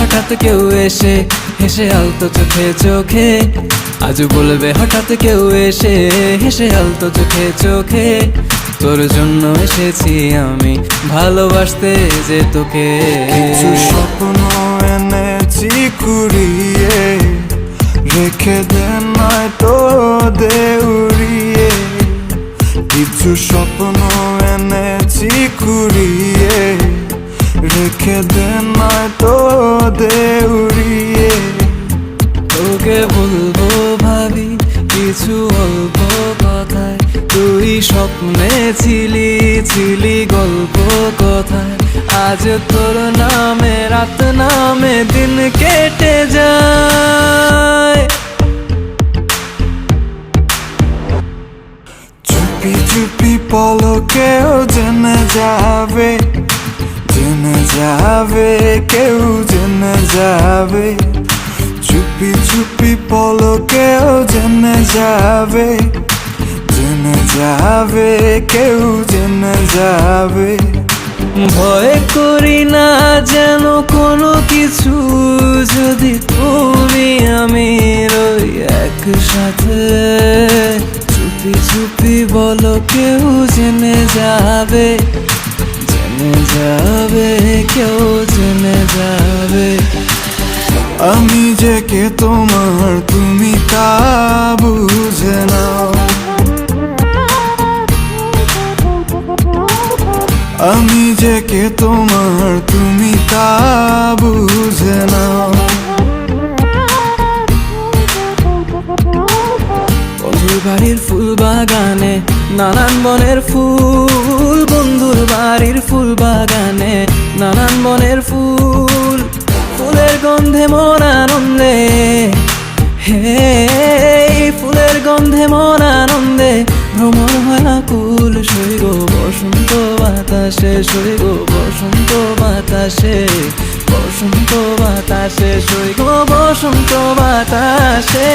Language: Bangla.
হঠাৎ কেউ এসে হেসে আলতো চোখে চোখে, আজ বলবে হঠাৎ কেউ এসে হেসে আলতো চোখে চোখে, তোর জন্য এসেছি আমি ভালোবাসতে যে তোকে। কিছু স্বপ্ন এনেছি কুড়িয়ে, রেখে দে নয়তো দে উড়িয়ে। কিছু স্বপ্ন এনেছি কুড়িয়ে, রেখে দে নয়তো দে উড়িয়ে। তোকে বলবো ভাবি কিছু অল্প কথায়, তুই স্বপ্নে ছিলি ছিলি গল্প কথায়, আজ তোর নামে রাত নামে দিন কেটে যায়। চুপি চুপি পলকেও জেনে যাবে, জেনে যাবে কেউ জেনে যাবে। চুপি চুপি পলকেও জেনে যাবে, জেনে যাবে কেউ জেনে যাবে। ভয় করি না যেন কোনো কিছু, যদি তুমি আমি রই একসাথে। চুপি চুপি বলো কেউ জেনে যাবে, জেনে যাবে কেউ জেনে যাবে। আমি যে কে তোমার তুমি তা বুঝে নাও, আমি যে কে তোমার তুমি তা বুঝে নাও। বন্ধুর বাড়ির ফুল বাগানে নানান বনের ফুল, বন্ধুর বাড়ির ফুল বাগানে নানান বনের ফুল, ফুলের গন্ধে মন আনন্দে, হে ফুলের গন্ধে মন আনন্দে ভ্রমণ হয় আকুল। সই গো বসন্ত বাতাসে, সই গো বসন্ত বাতাসে, বসন্ত বাতাসে, সই গো বসন্ত বাতাসে।